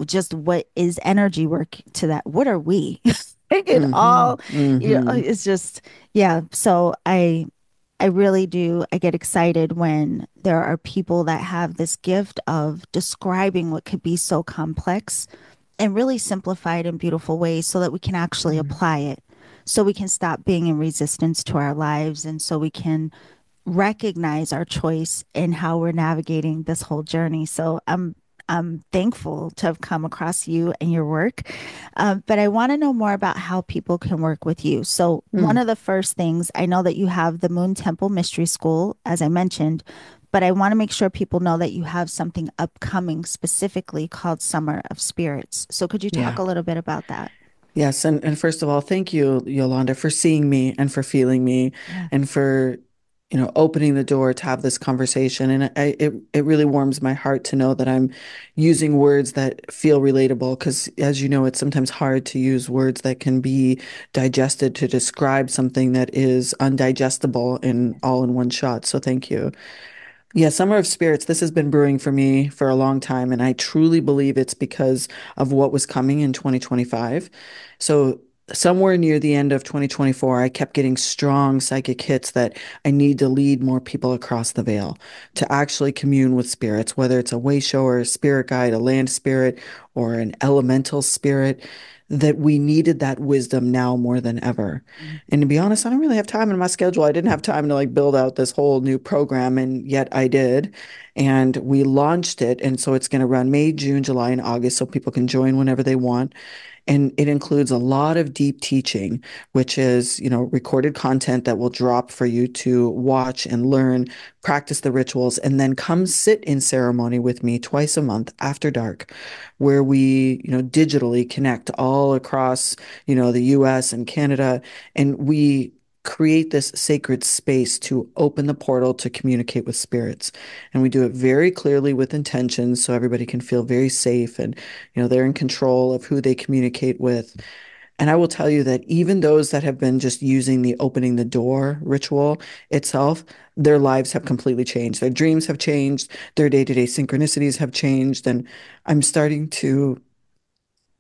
just what is energy work to that. What are we? It Hmm. all, Hmm. it's just, yeah. So I really do. I get excited when there are people that have this gift of describing what could be so complex and really simplified in beautiful ways so that we can actually apply it. So we can stop being in resistance to our lives and so we can recognize our choice in how we're navigating this whole journey. So I'm thankful to have come across you and your work. But I want to know more about how people can work with you. So one Hmm. of the first things I know that you have the Moon Temple Mystery School, as I mentioned, but I want to make sure people know that you have something upcoming specifically called Summer of Spirits. So could you talk Yeah. a little bit about that? Yes, and first of all, thank you, Yolanda, for seeing me and for feeling me Yeah. and for, opening the door to have this conversation. And it really warms my heart to know that I'm using words that feel relatable because, as you know, it's sometimes hard to use words that can be digested to describe something that is undigestible in all in one shot. So thank you. Yeah, Summer of Spirits, this has been brewing for me for a long time, and I truly believe it's because of what was coming in 2025. So, somewhere near the end of 2024, I kept getting strong psychic hits that I need to lead more people across the veil to actually commune with spirits, whether it's a way shower, a spirit guide, a land spirit, or an elemental spirit, that we needed that wisdom now more than ever. Mhm. And to be honest, I don't really have time in my schedule. I didn't have time to like build out this whole new program, and yet I did. And we launched it. And so it's going to run May, June, July, and August so people can join whenever they want. And it includes a lot of deep teaching, which is, recorded content that will drop for you to watch and learn, practice the rituals, and then come sit in ceremony with me twice a month after dark, where we, digitally connect all across, the US and Canada, and we create this sacred space to open the portal to communicate with spirits. And we do it very clearly with intentions so everybody can feel very safe and, they're in control of who they communicate with. And I will tell you that even those that have been just using the opening the door ritual itself, their lives have completely changed. Their dreams have changed, their day-to-day synchronicities have changed. And I'm starting to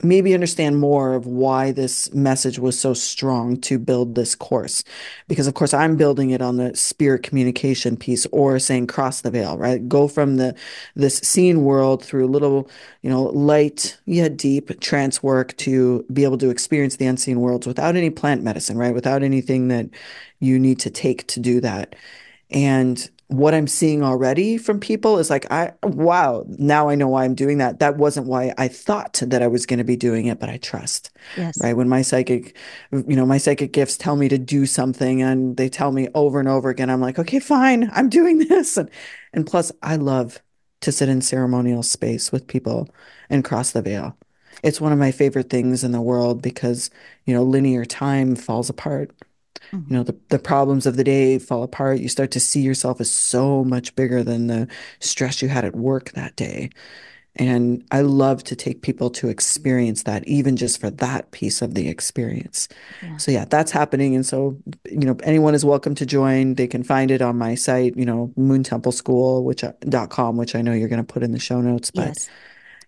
maybe understand more of why this message was so strong to build this course. Because of course I'm building it on the spirit communication piece, or saying cross the veil, right? Go from this seen world through little, light yet deep trance work to be able to experience the unseen worlds without any plant medicine, right? Without anything that you need to take to do that. And what I'm seeing already from people is like, wow, now I know why I'm doing that. That wasn't why I thought that I was going to be doing it, but I trust, Yes. right? When my psychic gifts tell me to do something and they tell me over and over again, I'm like, okay, fine, I'm doing this. And plus, I love to sit in ceremonial space with people and cross the veil. It's one of my favorite things in the world because, linear time falls apart. Mhm. The problems of the day fall apart. You start to see yourself as so much bigger than the stress you had at work that day. And I love to take people to experience that, even just for that piece of the experience. Yeah. So yeah, that's happening. And so, anyone is welcome to join. They can find it on my site, Moon Temple School, .com, which I know you're going to put in the show notes. But Yes.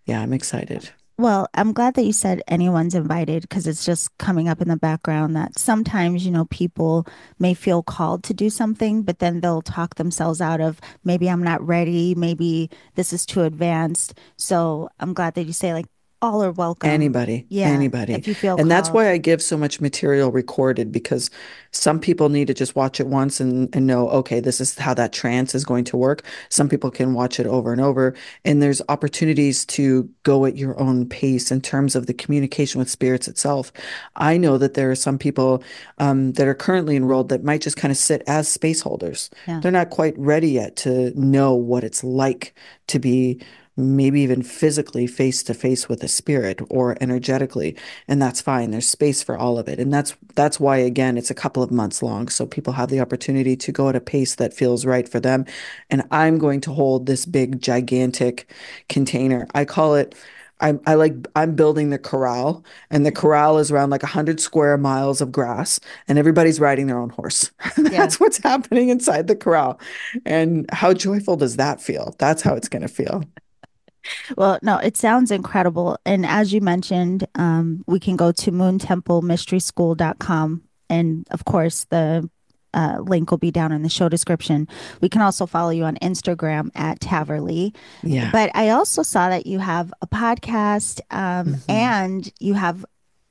yeah, I'm excited. Well, I'm glad that you said anyone's invited because it's just coming up in the background that sometimes, people may feel called to do something, but then they'll talk themselves out of maybe I'm not ready, maybe this is too advanced. So I'm glad that you say like all are welcome. Anybody, Yeah, anybody. if you feel And that's called. why I give so much material recorded, because some people need to just watch it once and know, okay, this is how that trance is going to work. Some people can watch it over and over. And there's opportunities to go at your own pace in terms of the communication with spirits itself. I know that there are some people that are currently enrolled that might just kind of sit as space holders. Yeah. They're not quite ready yet to know what it's like to be maybe even physically face to face with a spirit or energetically, and that's fine. There's space for all of it. And that's why, again, it's a couple of months long, so people have the opportunity to go at a pace that feels right for them. And I'm going to hold this big gigantic container. I call it, I'm building the corral, and the corral is around like 100 square miles of grass, and everybody's riding their own horse. Yeah. That's what's happening inside the corral. And how joyful does that feel? That's how it's going to feel. Well, no, it sounds incredible. And as you mentioned, we can go to moontemplemysteryschool.com. And of course, the link will be down in the show description. We can also follow you on Instagram at Tahverlee. Yeah. But I also saw that you have a podcast Hmm. and you have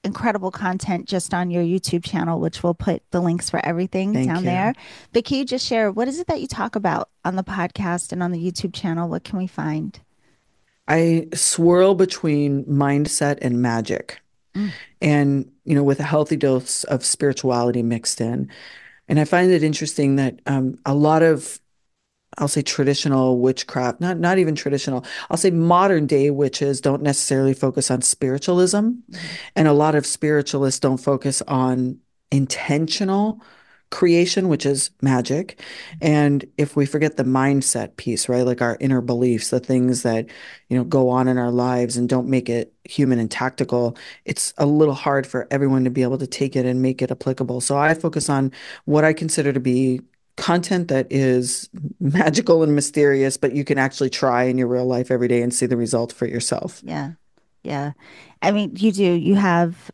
incredible content just on your YouTube channel, which we'll put the links for everything Thank down you. there. But can you just share what is it that you talk about on the podcast and on the YouTube channel? What can we find? I swirl between mindset and magic, Mm, and, with a healthy dose of spirituality mixed in. And I find it interesting that a lot of, I'll say traditional witchcraft, not even traditional, I'll say modern day witches don't necessarily focus on spiritualism. mhm. And a lot of spiritualists don't focus on intentional creation, which is magic. And if we forget the mindset piece, right? Like our inner beliefs, the things that, go on in our lives and don't make it human and tactical, it's a little hard for everyone to be able to take it and make it applicable. So I focus on what I consider to be content that is magical and mysterious, but you can actually try in your real life every day and see the result for yourself. Yeah. Yeah. I mean, you do. You have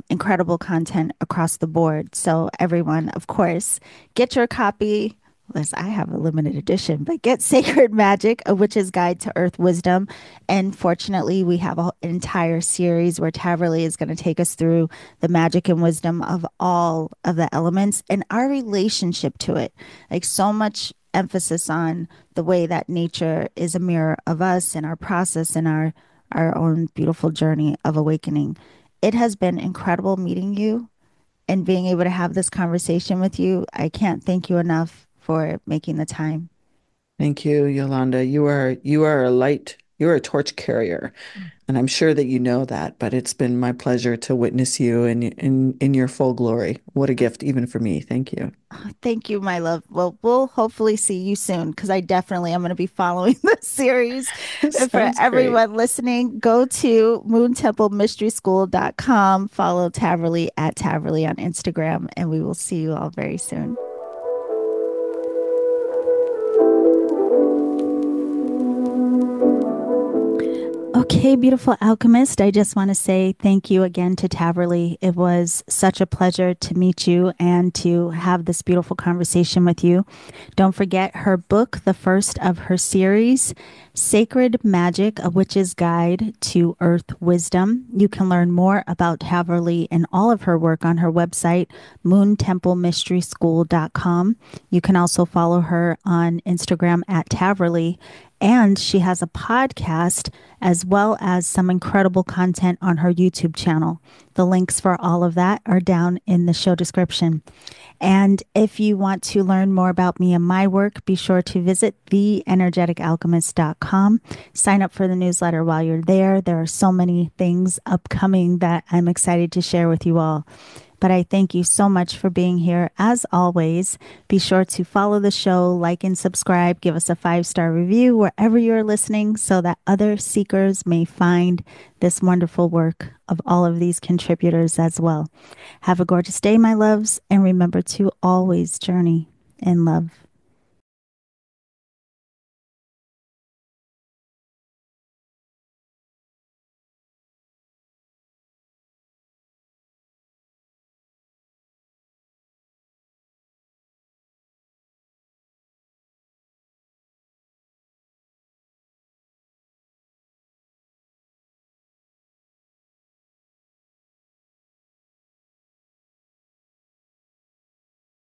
incredible content across the board. So, everyone, of course, get your copy. Unless I have a limited edition, but get Sacred Magic, A Witch's Guide to Earth Wisdom. And fortunately, we have an entire series where Taverley is going to take us through the magic and wisdom of all of the elements and our relationship to it. Like, so much emphasis on the way that nature is a mirror of us and our process and our own beautiful journey of awakening. it has been incredible meeting you and being able to have this conversation with you. I can't thank you enough for making the time. Thank you, Yolanda. You are a light, you're a torch carrier, and I'm sure that you know that, but it's been my pleasure to witness you in your full glory. What a gift even for me. Thank you. Thank you, my love. Well, we'll hopefully see you soon because I definitely am going to be following this series. And for Sounds great. everyone listening, go to moontemplemysteryschool.com, follow Tahverlee at Tahverlee on Instagram, and we will see you all very soon. Okay, beautiful alchemist. I just want to say thank you again to Taverly. It was such a pleasure to meet you and to have this beautiful conversation with you. Don't forget her book, the first of her series, Sacred Magic, A Witch's Guide to Earth Wisdom. You can learn more about Taverly and all of her work on her website, moontemplemysteryschool.com. You can also follow her on Instagram at Taverly. And she has a podcast as well as some incredible content on her YouTube channel. The links for all of that are down in the show description. And if you want to learn more about me and my work, be sure to visit theenergeticalchemist.com. Sign up for the newsletter while you're there. There are so many things upcoming that I'm excited to share with you all. But I thank you so much for being here. As always, be sure to follow the show, like and subscribe, give us a 5-star review wherever you're listening so that other seekers may find this wonderful work of all of these contributors as well. Have a gorgeous day, my loves, and remember to always journey in love.